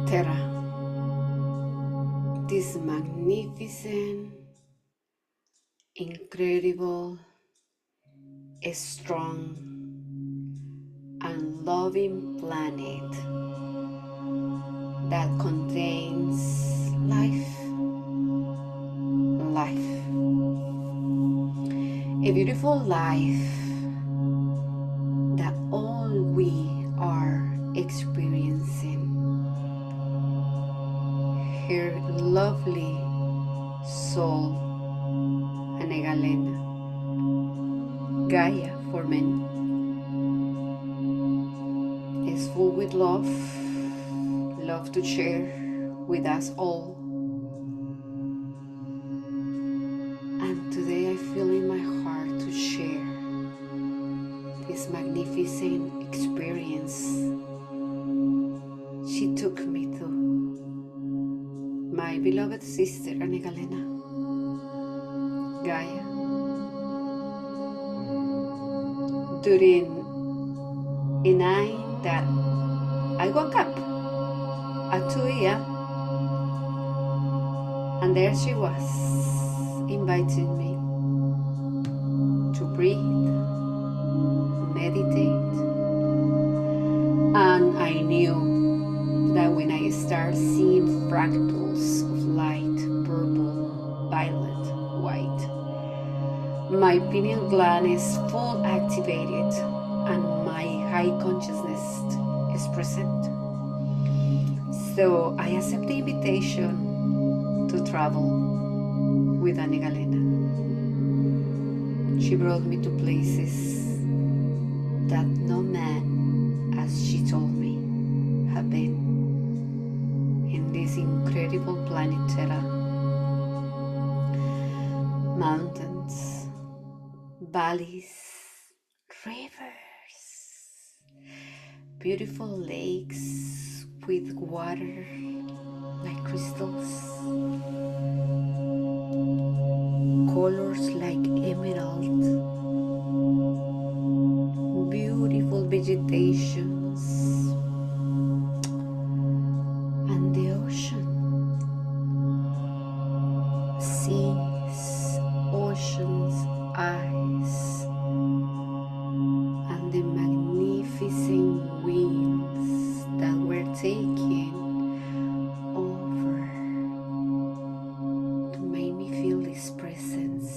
Terra, this magnificent, incredible, strong, and loving planet that contains life, a beautiful life that all we are experiencing. Her lovely soul, Anegalena, Gaia for men, is full with love to share with us all. And today I feel in my heart to share this magnificent experience she took me to. My beloved sister Anegalena, Gaia, during a night that I woke up at 2 a.m. and there she was, inviting me to breathe, meditate, and I knew that when I start seeing fractals of light, purple, violet, white, my pineal gland is full activated and my high consciousness is present. So I accept the invitation to travel with Anegalena. She brought me to places that no man, as she told me, have been in this incredible planet Terra. Mountains, valleys, rivers, beautiful lakes with water like crystals, colors like emerald, beautiful vegetations, and the ocean, seas, oceans, eyes, and the magnificent winds that were taking over to make me feel this presence,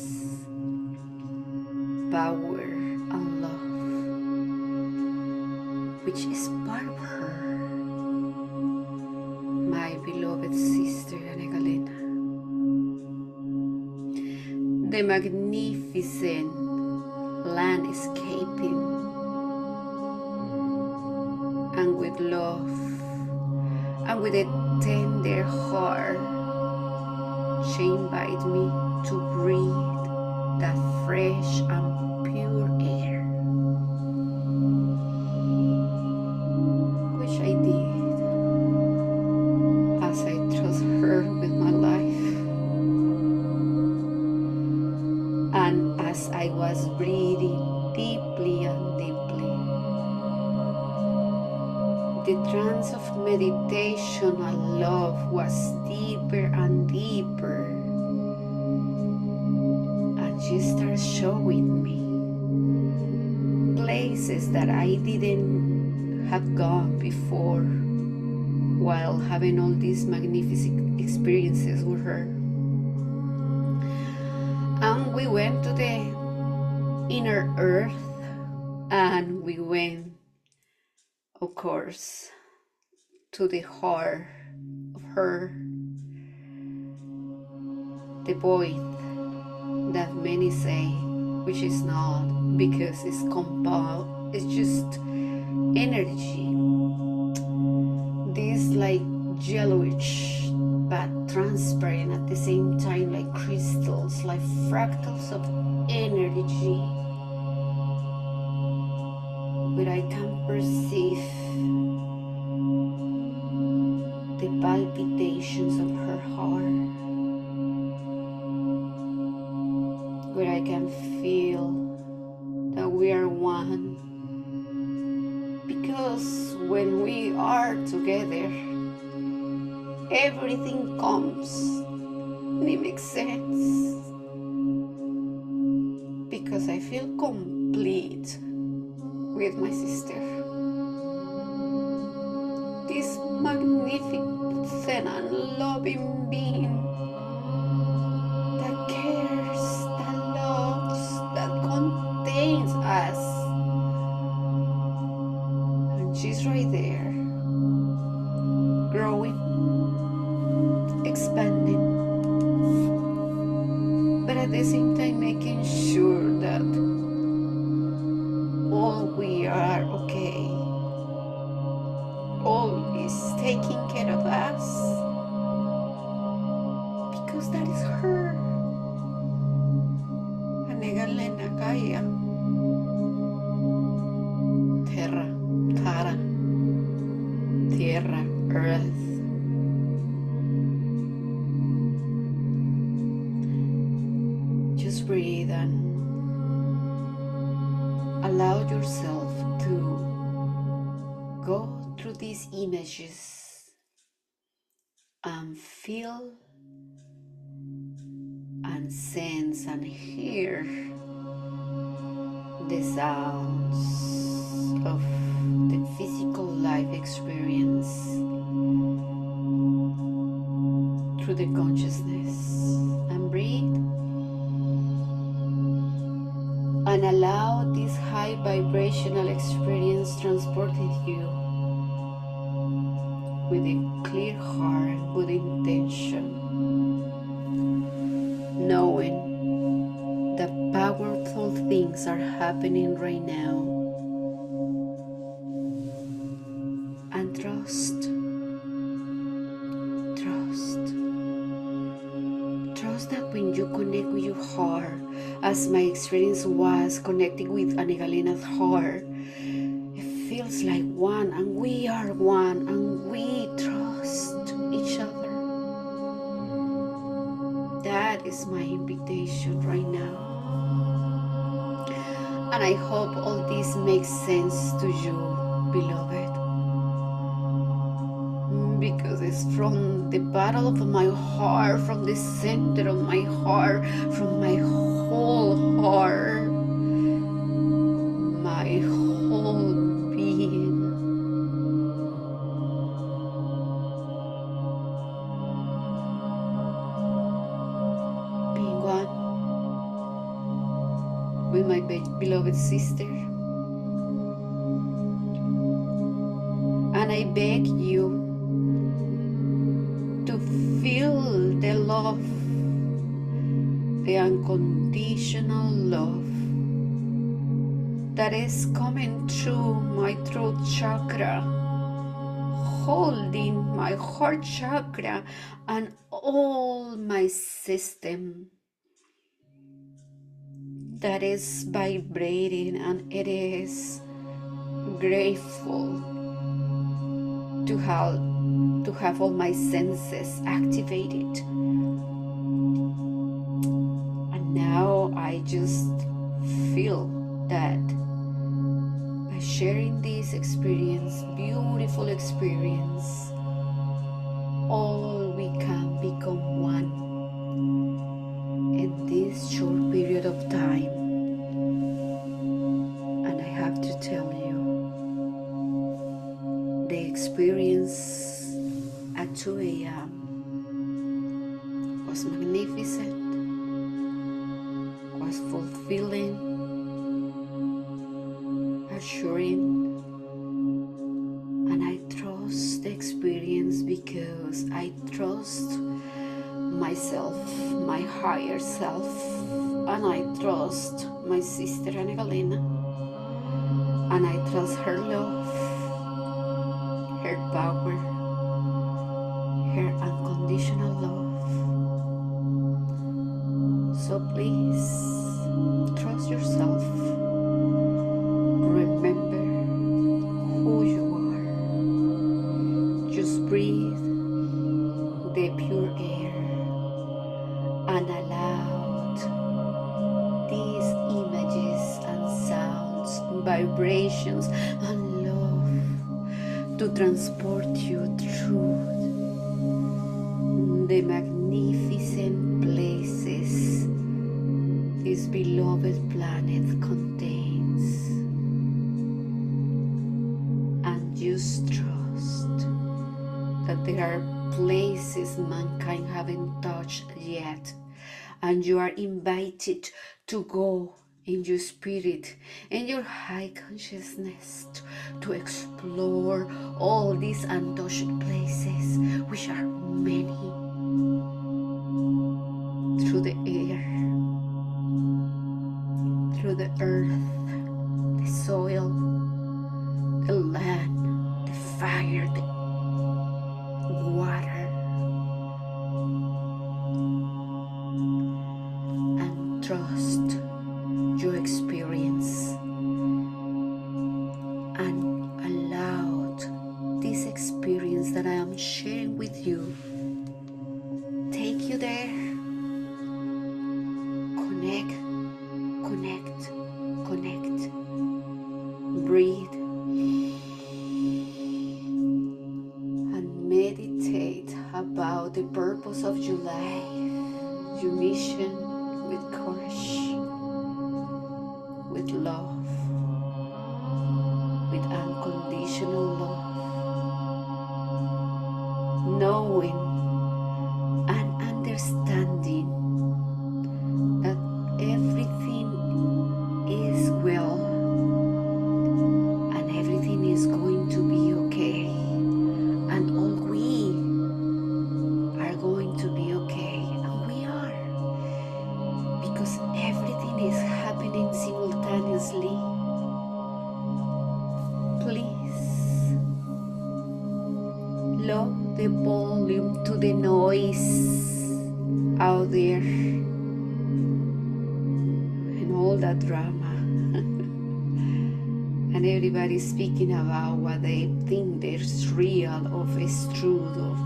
power, and love, which is part of her, my beloved sister Anegalena. The magnificent landscaping, and with love and with a tender heart, she invited me to breathe that fresh and pure air, which I did as I trust her with my life. And as I was breathing deeply and deeply, the trance of meditation and love was deeper and deeper, and she started showing me places that I didn't have gone before while having all these magnificent experiences with her. And we went to the inner earth, and we went, of course, to the heart of her, the void that many say, which is not, because it's compound, it's just energy. This like yellowish but transparent at the same time, like crystals, like fractals of energy, where I can perceive the palpitations of her heart, where I can feel that we are one, because when we are together, everything comes and it makes sense, because I feel complete with my sister. This magnificent and loving being that cares, that loves, that contains us. And she's right there, growing, expanding, but at the same time making sure that all we are okay, all is taking care of us, because that is her. Anegalena, Gaia, Terra, Tierra, Earth. Just breathe and allow yourself to go through these images and feel and sense and hear the sounds of the physical life experience through the consciousness, and breathe and allow this high vibrational experience transported you with a clear heart and good intention, knowing that powerful things are happening right now, and trust that when you connect with your heart, as my experience was connecting with Anegalena's heart, it feels like one, and we are one, and we trust each other. That is my invitation right now. And I hope all this makes sense to you, beloved. Because it's from the bottom of my heart, from the center of my heart, from my whole heart, my whole being. Being one with my beloved sister. And I beg you to feel the love, the unconditional love that is coming through my throat chakra, holding my heart chakra and all my system, that is vibrating, and it is grateful to have all my senses activated. And now I just feel that by sharing this experience, beautiful experience, all we can become one in this short period of time. And I have to tell you, the experience at 2 a.m. was magnificent, was fulfilling, assuring, and I trust the experience because I trust myself, my higher self, and I trust my sister Anegalena, and I trust her love, her power, her unconditional love. So please trust yourself. Remember who you are. Just breathe the pure air and allow these images and sounds, vibrations and love to transport you through the magnificent places this beloved planet contains. And just trust that there are places mankind haven't touched yet, and you are invited to go in your spirit, in your high consciousness, to explore all these untouched places, which are many, through the air, through the earth, the soil, the land, the fire, the water, and trust your experience and allow this experience that I am sharing with you take you there. Connect, connect, connect. Breathe and meditate about the purpose of your life, your mission with courage, with love, with unconditional love, knowing and understanding that everything is well and everything is going to be okay, and all we are going to be okay, and we are, because everything is happening simultaneously. Please lower the volume to the noise out there and all that drama and everybody speaking about what they think is real or is true or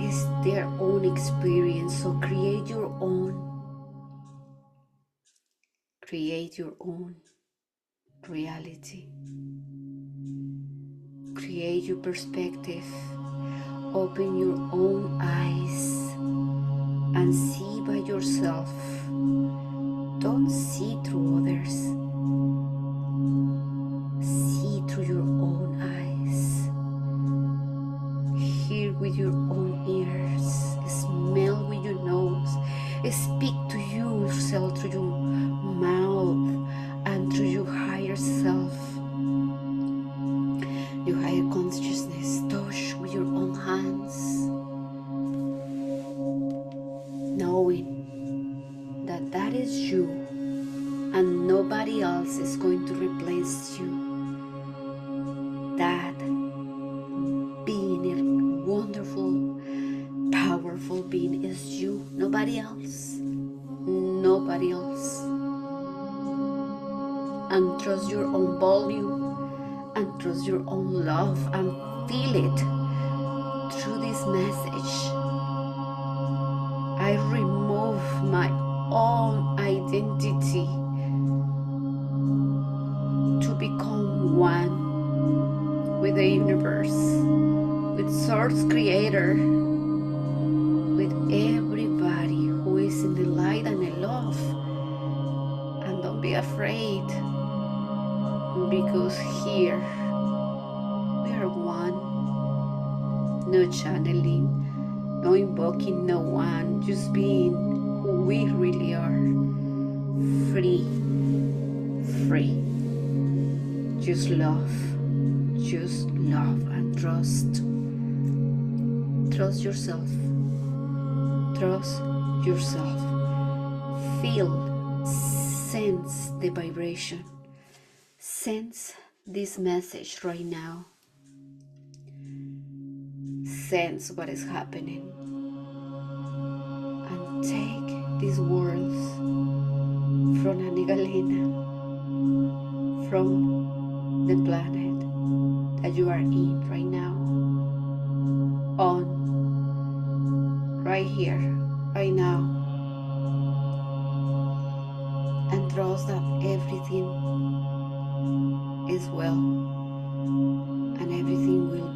is their own experience. So create your own reality. Create your perspective. Open your own eyes and see by yourself. Don't see through others. See through your own eyes. Hear with your own ears. Smell with your nose. Speak to yourself through your mouth and through your higher self, your higher consciousness. Touch with your own hands, knowing that that is you and nobody else is going to replace you. That being a wonderful, powerful being is you, nobody else. Nobody else. And trust your own volume and trust your own love and feel it through this message. I remove my own identity to become one with the universe, with Source Creator, with everybody who is in the light and the love. And don't be afraid, because here we are one. No channeling, no invoking no one, just being who we really are. Free, free. Just love and trust. Trust yourself. Trust yourself. Feel, sense the vibration. Sense this message right now. Sense what is happening. And take these words from Anegalena, from the planet that you are in right now, on, right here, right now, and trust that everything is well and everything will